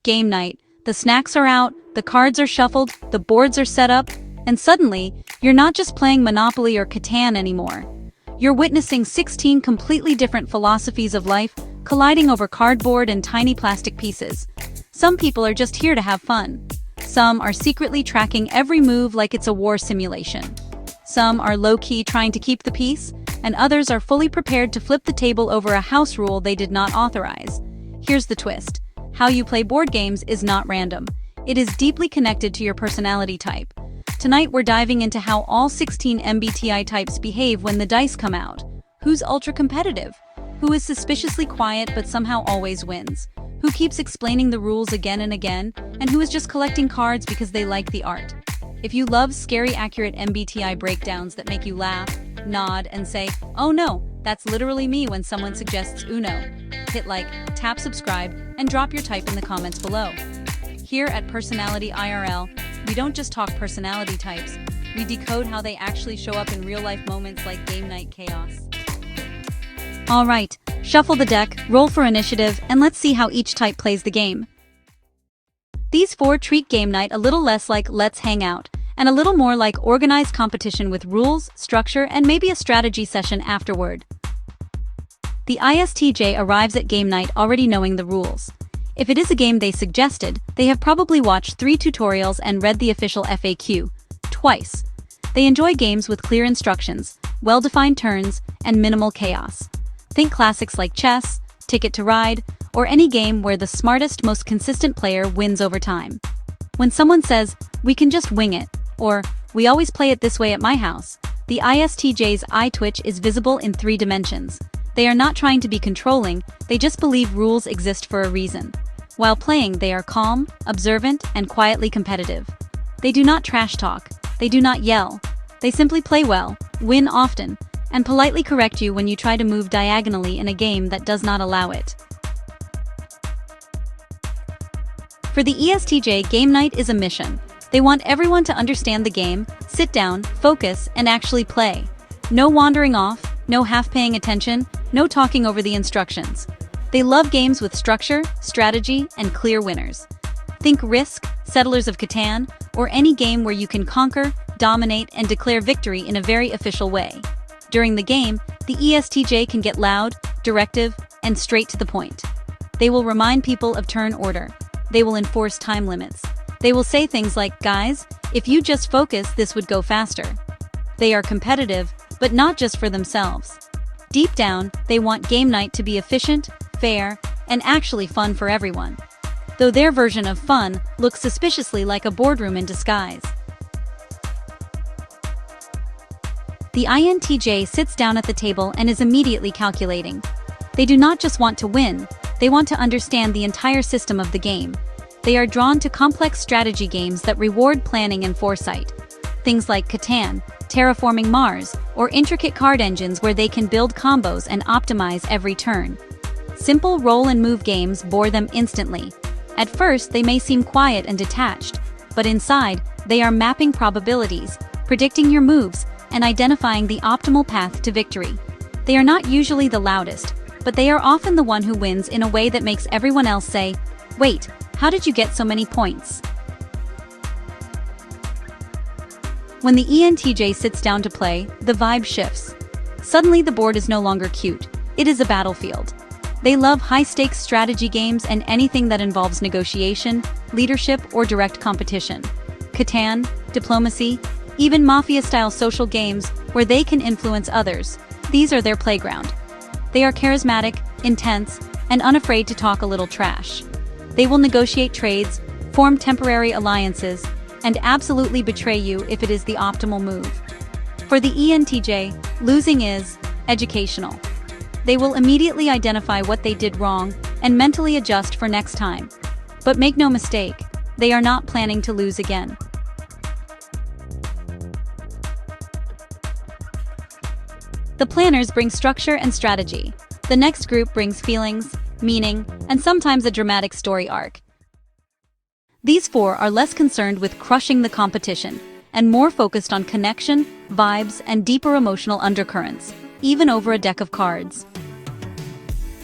Game night. The snacks are out, the cards are shuffled, the boards are set up, and suddenly, you're not just playing Monopoly or Catan anymore. You're witnessing 16 completely different philosophies of life colliding over cardboard and tiny plastic pieces. Some people are just here to have fun. Some are secretly tracking every move like it's a war simulation. Some are low-key trying to keep the peace, and others are fully prepared to flip the table over a house rule they did not authorize. Here's the twist. How you play board games is not random. It is deeply connected to your personality type. Tonight we're diving into how all 16 MBTI types behave when the dice come out. Who's ultra-competitive? Who is suspiciously quiet but somehow always wins? Who keeps explaining the rules again and again? And who is just collecting cards because they like the art? If you love scary accurate MBTI breakdowns that make you laugh, nod, and say, "Oh no, that's literally me," when someone suggests Uno, hit like, tap subscribe, and drop your type in the comments below. Here at Personality IRL, we don't just talk personality types, we decode how they actually show up in real-life moments like game night chaos. Alright, shuffle the deck, roll for initiative, and let's see how each type plays the game. These four treat game night a little less like let's hang out, and a little more like organized competition with rules, structure, and maybe a strategy session afterward. The ISTJ arrives at game night already knowing the rules. If it is a game they suggested, they have probably watched 3 tutorials and read the official FAQ twice. They enjoy games with clear instructions, well-defined turns, and minimal chaos. Think classics like chess, Ticket to Ride, or any game where the smartest, most consistent player wins over time. When someone says, "We can just wing it," or "We always play it this way at my house," the ISTJ's eye twitch is visible in 3 dimensions. They are not trying to be controlling, they just believe rules exist for a reason. While playing, they are calm, observant, and quietly competitive. They do not trash talk, they do not yell. They simply play well, win often, and politely correct you when you try to move diagonally in a game that does not allow it. For the ESTJ, game night is a mission. They want everyone to understand the game, sit down, focus, and actually play. No wandering off, no half paying attention, no talking over the instructions. They love games with structure, strategy, and clear winners. Think Risk, Settlers of Catan, or any game where you can conquer, dominate, and declare victory in a very official way. During the game, the ESTJ can get loud, directive, and straight to the point. They will remind people of turn order. They will enforce time limits. They will say things like, "Guys, if you just focus, this would go faster." They are competitive, but not just for themselves. Deep down, they want game night to be efficient, fair, and actually fun for everyone. Though their version of fun looks suspiciously like a boardroom in disguise. The INTJ sits down at the table and is immediately calculating. They do not just want to win, they want to understand the entire system of the game. They are drawn to complex strategy games that reward planning and foresight. Things like Catan, terraforming Mars, or intricate card engines where they can build combos and optimize every turn. Simple roll-and-move games bore them instantly. At first, they may seem quiet and detached, but inside, they are mapping probabilities, predicting your moves, and identifying the optimal path to victory. They are not usually the loudest, but they are often the one who wins in a way that makes everyone else say, "Wait, how did you get so many points?" When the ENTJ sits down to play, the vibe shifts. Suddenly the board is no longer cute, it is a battlefield. They love high-stakes strategy games and anything that involves negotiation, leadership, or direct competition. Catan, diplomacy, even mafia-style social games where they can influence others. These are their playground. They are charismatic, intense, and unafraid to talk a little trash. They will negotiate trades, form temporary alliances, and absolutely betray you if it is the optimal move. For the ENTJ, losing is educational. They will immediately identify what they did wrong and mentally adjust for next time. But make no mistake, they are not planning to lose again. The planners bring structure and strategy. The next group brings feelings, meaning, and sometimes a dramatic story arc. These four are less concerned with crushing the competition and more focused on connection, vibes, and deeper emotional undercurrents, even over a deck of cards.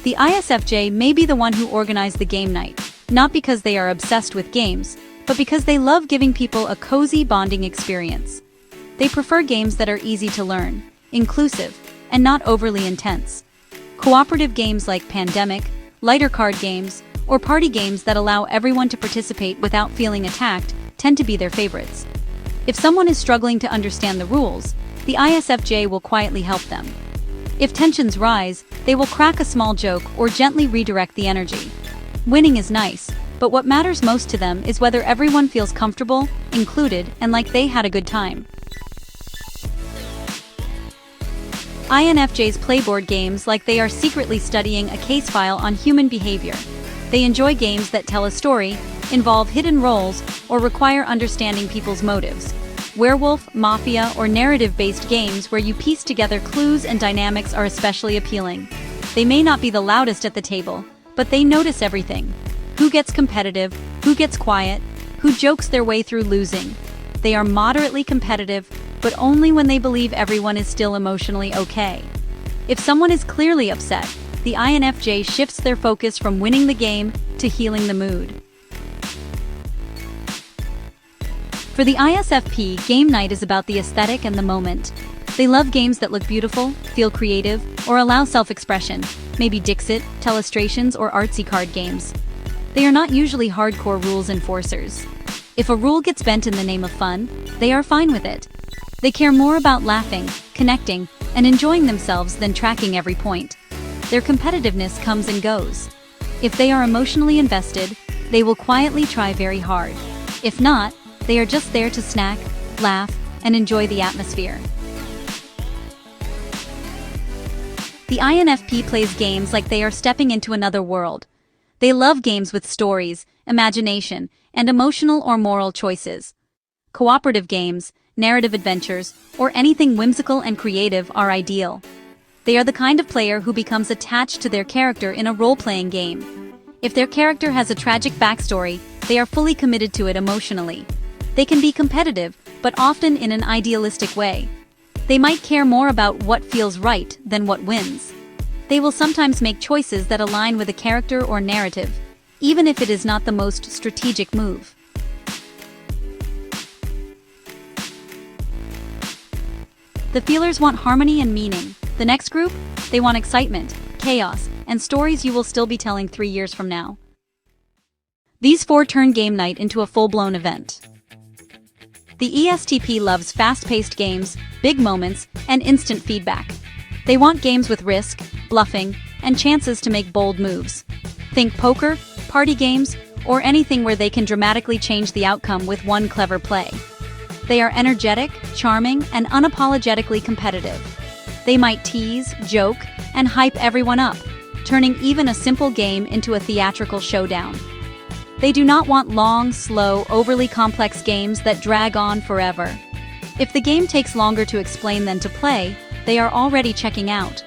The ISFJ may be the one who organized the game night, not because they are obsessed with games, but because they love giving people a cozy bonding experience. They prefer games that are easy to learn, inclusive, and not overly intense. Cooperative games like Pandemic, lighter card games, or party games that allow everyone to participate without feeling attacked tend to be their favorites. If someone is struggling to understand the rules, the ISFJ will quietly help them. If tensions rise, they will crack a small joke or gently redirect the energy. Winning is nice, but what matters most to them is whether everyone feels comfortable, included, and like they had a good time. INFJs play board games like they are secretly studying a case file on human behavior. They enjoy games that tell a story, involve hidden roles, or require understanding people's motives. Werewolf, mafia, or narrative-based games where you piece together clues and dynamics are especially appealing. They may not be the loudest at the table, but they notice everything. Who gets competitive, who gets quiet, who jokes their way through losing. They are moderately competitive, but only when they believe everyone is still emotionally okay. If someone is clearly upset, the INFJ shifts their focus from winning the game to healing the mood. For the ISFP, game night is about the aesthetic and the moment. They love games that look beautiful, feel creative, or allow self-expression, maybe Dixit, Telestrations, or artsy card games. They are not usually hardcore rules enforcers. If a rule gets bent in the name of fun, they are fine with it. They care more about laughing, connecting, and enjoying themselves than tracking every point. Their competitiveness comes and goes. If they are emotionally invested, they will quietly try very hard. If not, they are just there to snack, laugh, and enjoy the atmosphere. The INFP plays games like they are stepping into another world. They love games with stories, imagination, and emotional or moral choices. Cooperative games, narrative adventures, or anything whimsical and creative are ideal. They are the kind of player who becomes attached to their character in a role-playing game. If their character has a tragic backstory, they are fully committed to it emotionally. They can be competitive, but often in an idealistic way. They might care more about what feels right than what wins. They will sometimes make choices that align with a character or narrative, even if it is not the most strategic move. The feelers want harmony and meaning. The next group? They want excitement, chaos, and stories you will still be telling 3 years from now. These four turn game night into a full-blown event. The ESTP loves fast-paced games, big moments, and instant feedback. They want games with risk, bluffing, and chances to make bold moves. Think poker, party games, or anything where they can dramatically change the outcome with one clever play. They are energetic, charming, and unapologetically competitive. They might tease, joke, and hype everyone up, turning even a simple game into a theatrical showdown. They do not want long, slow, overly complex games that drag on forever. If the game takes longer to explain than to play, they are already checking out.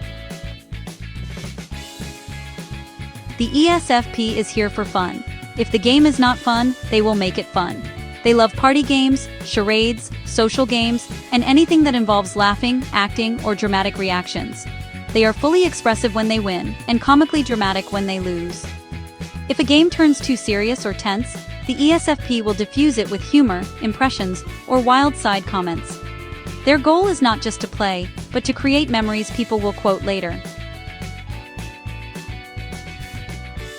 The ESFP is here for fun. If the game is not fun, they will make it fun. They love party games, charades, social games, and anything that involves laughing, acting, or dramatic reactions. They are fully expressive when they win, and comically dramatic when they lose. If a game turns too serious or tense, the ESFP will diffuse it with humor, impressions, or wild side comments. Their goal is not just to play, but to create memories people will quote later.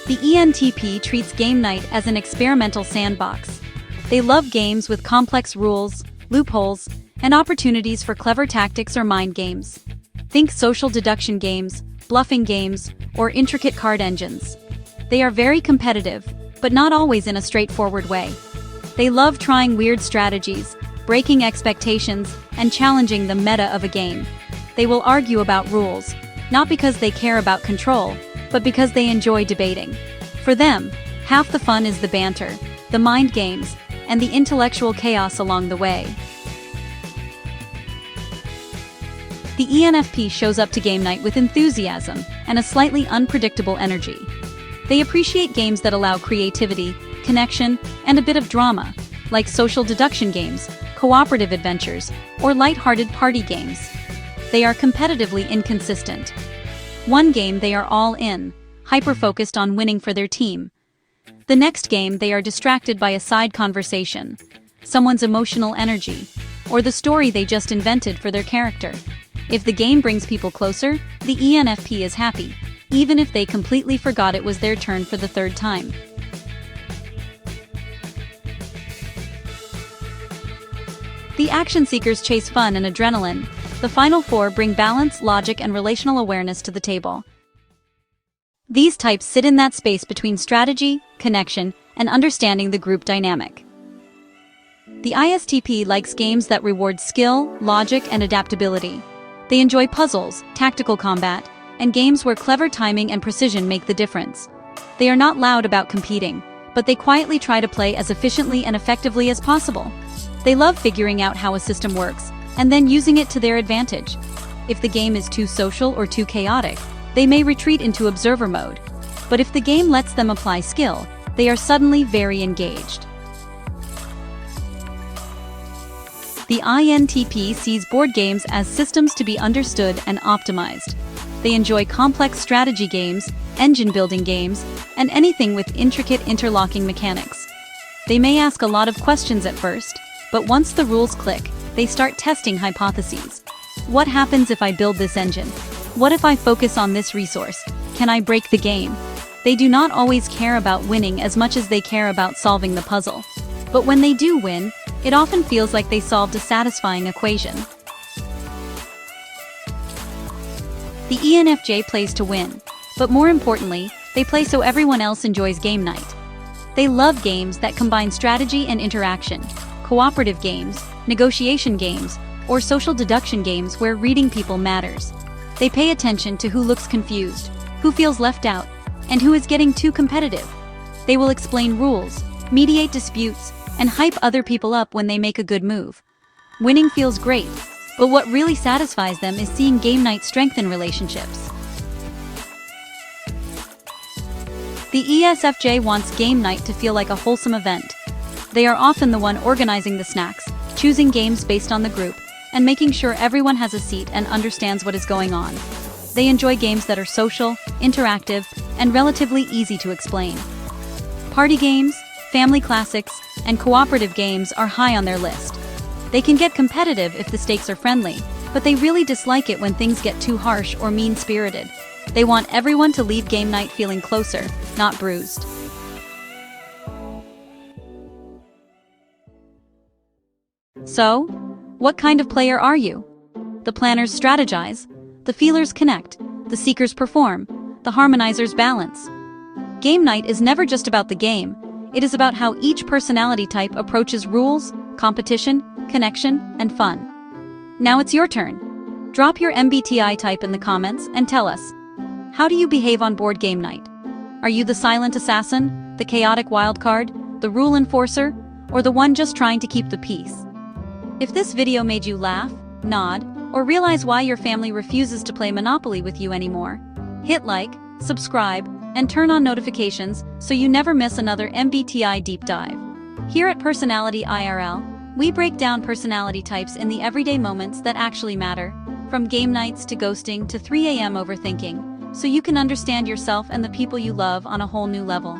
The ENTP treats game night as an experimental sandbox. They love games with complex rules, loopholes, and opportunities for clever tactics or mind games. Think social deduction games, bluffing games, or intricate card engines. They are very competitive, but not always in a straightforward way. They love trying weird strategies, breaking expectations, and challenging the meta of a game. They will argue about rules, not because they care about control, but because they enjoy debating. For them, half the fun is the banter, the mind games, and the intellectual chaos along the way. The ENFP shows up to game night with enthusiasm and a slightly unpredictable energy. They appreciate games that allow creativity, connection, and a bit of drama, like social deduction games, cooperative adventures, or light-hearted party games. They are competitively inconsistent. One game they are all in, hyper-focused on winning for their team. The next game they are distracted by a side conversation, someone's emotional energy, or the story they just invented for their character. If the game brings people closer, the ENFP is happy, even if they completely forgot it was their turn for the third time. The action seekers chase fun and adrenaline. The final four bring balance, logic, and relational awareness to the table. These types sit in that space between strategy, connection, and understanding the group dynamic. The ISTP likes games that reward skill, logic, and adaptability. They enjoy puzzles, tactical combat, and games where clever timing and precision make the difference. They are not loud about competing, but they quietly try to play as efficiently and effectively as possible. They love figuring out how a system works, and then using it to their advantage. If the game is too social or too chaotic, they may retreat into observer mode. But if the game lets them apply skill, they are suddenly very engaged. The INTP sees board games as systems to be understood and optimized. They enjoy complex strategy games, engine-building games, and anything with intricate interlocking mechanics. They may ask a lot of questions at first, but once the rules click, they start testing hypotheses. What happens if I build this engine? What if I focus on this resource? Can I break the game? They do not always care about winning as much as they care about solving the puzzle. But when they do win, it often feels like they solved a satisfying equation. The ENFJ plays to win, but more importantly, they play so everyone else enjoys game night. They love games that combine strategy and interaction, cooperative games, negotiation games, or social deduction games where reading people matters. They pay attention to who looks confused, who feels left out, and who is getting too competitive. They will explain rules, mediate disputes, and hype other people up when they make a good move. Winning feels great, but what really satisfies them is seeing game night strengthen relationships. The ESFJ wants game night to feel like a wholesome event. They are often the one organizing the snacks, choosing games based on the group, and making sure everyone has a seat and understands what is going on. They enjoy games that are social, interactive, and relatively easy to explain. Party games, family classics, and cooperative games are high on their list. They can get competitive if the stakes are friendly, but they really dislike it when things get too harsh or mean-spirited. They want everyone to leave game night feeling closer, not bruised. So, what kind of player are you? The planners strategize, the feelers connect, the seekers perform, the harmonizers balance. Game night is never just about the game, it is about how each personality type approaches rules, competition, connection, and fun. Now it's your turn. Drop your MBTI type in the comments and tell us, how do you behave on board game night? Are you the silent assassin, the chaotic wildcard, the rule enforcer, or the one just trying to keep the peace? If this video made you laugh, nod, or realize why your family refuses to play Monopoly with you anymore, hit like, subscribe, and turn on notifications so you never miss another MBTI deep dive. Here at Personality IRL, we break down personality types in the everyday moments that actually matter, from game nights to ghosting to 3 a.m. overthinking, so you can understand yourself and the people you love on a whole new level.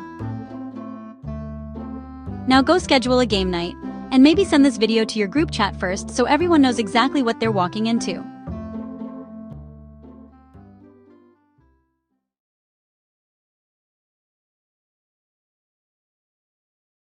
Now go schedule a game night, and maybe send this video to your group chat first so everyone knows exactly what they're walking into.